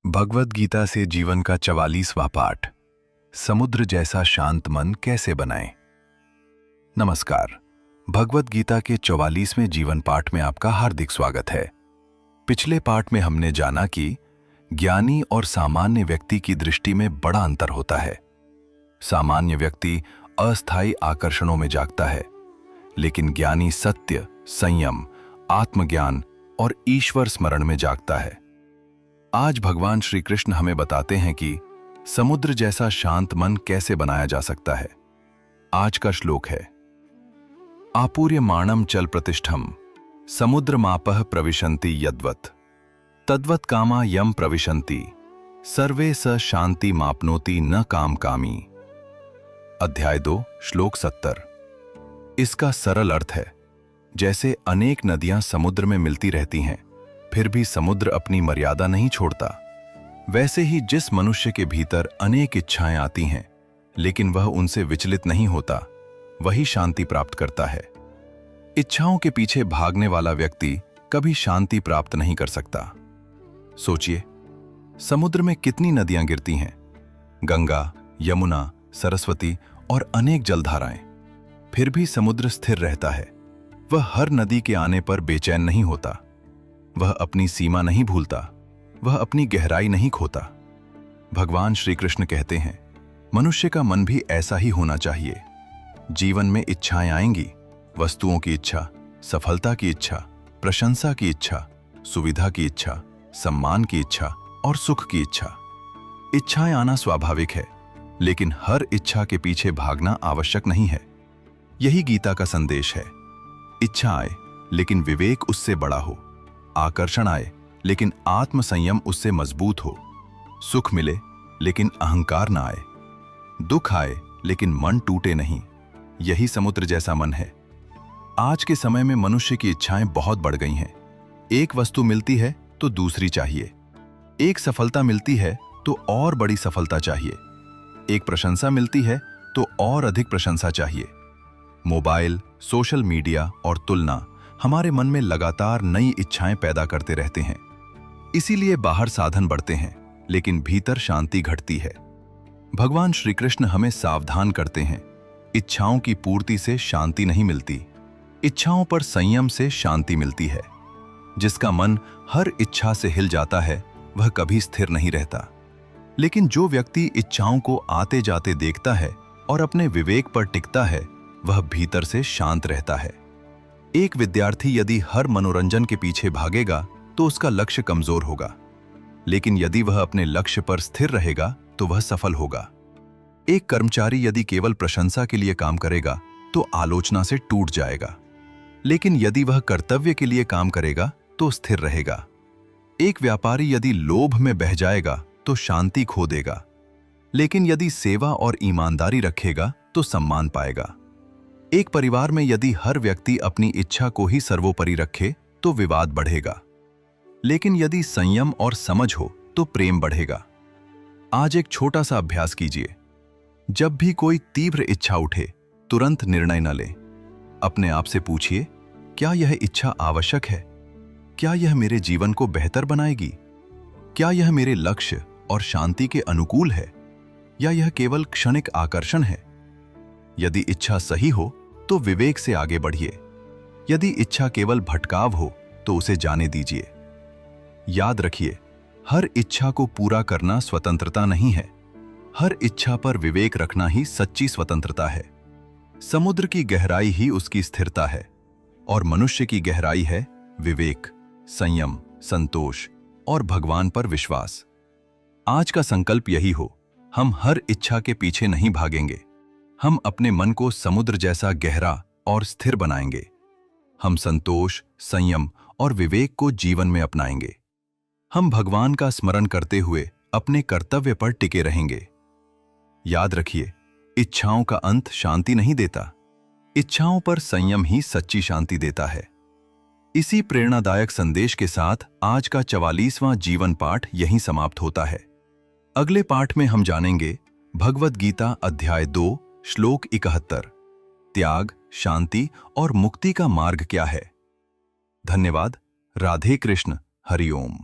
भगवद गीता से जीवन का 44वां पाठ। समुद्र जैसा शांत मन कैसे बनाएं। नमस्कार। भगवद गीता के 44वें जीवन पाठ में आपका हार्दिक स्वागत है। पिछले पाठ में हमने जाना कि ज्ञानी और सामान्य व्यक्ति की दृष्टि में बड़ा अंतर होता है। सामान्य व्यक्ति अस्थायी आकर्षणों में जागता है, लेकिन ज्ञानी सत्य, संयम, आत्मज्ञान और ईश्वर स्मरण में जागता है। आज भगवान श्री कृष्ण हमें बताते हैं कि समुद्र जैसा शांत मन कैसे बनाया जा सकता है। आज का श्लोक है, आपूर्यमाणम चल प्रतिष्ठम समुद्र मापः प्रविशन्ति यद्वत् तद्वत् कामा यम प्रविशन्ति सर्वे स शांति मापनोति न काम कामी। अध्याय 2 श्लोक 70। इसका सरल अर्थ है, जैसे अनेक नदियां समुद्र में मिलती रहती हैं, फिर भी समुद्र अपनी मर्यादा नहीं छोड़ता, वैसे ही जिस मनुष्य के भीतर अनेक इच्छाएं आती हैं, लेकिन वह उनसे विचलित नहीं होता, वही शांति प्राप्त करता है। इच्छाओं के पीछे भागने वाला व्यक्ति कभी शांति प्राप्त नहीं कर सकता। सोचिए, समुद्र में कितनी नदियां गिरती हैं, गंगा, यमुना, सरस्वती और अनेक जलधाराएं, फिर भी समुद्र स्थिर रहता है। वह हर नदी के आने पर बेचैन नहीं होता, वह अपनी सीमा नहीं भूलता, वह अपनी गहराई नहीं खोता। भगवान श्री कृष्ण कहते हैं, मनुष्य का मन भी ऐसा ही होना चाहिए। जीवन में इच्छाएं आएंगी, वस्तुओं की इच्छा, सफलता की इच्छा, प्रशंसा की इच्छा, सुविधा की इच्छा, सम्मान की इच्छा और सुख की इच्छा। इच्छाएं आना स्वाभाविक है, लेकिन हर इच्छा के पीछे भागना आवश्यक नहीं है। यही गीता का संदेश है। इच्छा आए, लेकिन विवेक उससे बड़ा हो। आकर्षण आए, लेकिन आत्म संयम उससे मजबूत हो। सुख मिले, लेकिन अहंकार ना आए। दुख आए, लेकिन मन टूटे नहीं। यही समुद्र जैसा मन है। आज के समय में मनुष्य की इच्छाएं बहुत बढ़ गई हैं। एक वस्तु मिलती है तो दूसरी चाहिए, एक सफलता मिलती है तो और बड़ी सफलता चाहिए, एक प्रशंसा मिलती है तो और अधिक प्रशंसा चाहिए। मोबाइल, सोशल मीडिया और तुलना हमारे मन में लगातार नई इच्छाएं पैदा करते रहते हैं। इसीलिए बाहर साधन बढ़ते हैं, लेकिन भीतर शांति घटती है। भगवान श्री कृष्ण हमें सावधान करते हैं, इच्छाओं की पूर्ति से शांति नहीं मिलती, इच्छाओं पर संयम से शांति मिलती है। जिसका मन हर इच्छा से हिल जाता है, वह कभी स्थिर नहीं रहता। लेकिन जो व्यक्ति इच्छाओं को आते जाते देखता है और अपने विवेक पर टिकता है, वह भीतर से शांत रहता है। एक विद्यार्थी यदि हर मनोरंजन के पीछे भागेगा तो उसका लक्ष्य कमजोर होगा, लेकिन यदि वह अपने लक्ष्य पर स्थिर रहेगा तो वह सफल होगा। एक कर्मचारी यदि केवल प्रशंसा के लिए काम करेगा तो आलोचना से टूट जाएगा, लेकिन यदि वह कर्तव्य के लिए काम करेगा तो स्थिर रहेगा। एक व्यापारी यदि लोभ में बह जाएगा तो शांति खो देगा, लेकिन यदि सेवा और ईमानदारी रखेगा तो सम्मान पाएगा। एक परिवार में यदि हर व्यक्ति अपनी इच्छा को ही सर्वोपरि रखे तो विवाद बढ़ेगा, लेकिन यदि संयम और समझ हो तो प्रेम बढ़ेगा। आज एक छोटा सा अभ्यास कीजिए। जब भी कोई तीव्र इच्छा उठे, तुरंत निर्णय न लें। अपने आप से पूछिए, क्या यह इच्छा आवश्यक है? क्या यह मेरे जीवन को बेहतर बनाएगी? क्या यह मेरे लक्ष्य और शांति के अनुकूल है, या यह केवल क्षणिक आकर्षण है? यदि इच्छा सही हो तो विवेक से आगे बढ़िए। यदि इच्छा केवल भटकाव हो तो उसे जाने दीजिए। याद रखिए, हर इच्छा को पूरा करना स्वतंत्रता नहीं है, हर इच्छा पर विवेक रखना ही सच्ची स्वतंत्रता है। समुद्र की गहराई ही उसकी स्थिरता है, और मनुष्य की गहराई है विवेक, संयम, संतोष और भगवान पर विश्वास। आज का संकल्प यही हो, हम हर इच्छा के पीछे नहीं भागेंगे, हम अपने मन को समुद्र जैसा गहरा और स्थिर बनाएंगे। हम संतोष, संयम और विवेक को जीवन में अपनाएंगे। हम भगवान का स्मरण करते हुए अपने कर्तव्य पर टिके रहेंगे। याद रखिए, इच्छाओं का अंत शांति नहीं देता, इच्छाओं पर संयम ही सच्ची शांति देता है। इसी प्रेरणादायक संदेश के साथ आज का 44वां जीवन पाठ यहीं समाप्त होता है। अगले पाठ में हम जानेंगे भगवद गीता अध्याय 2 श्लोक 71, त्याग, शांति और मुक्ति का मार्ग क्या है। धन्यवाद। राधे कृष्ण। हरिओम।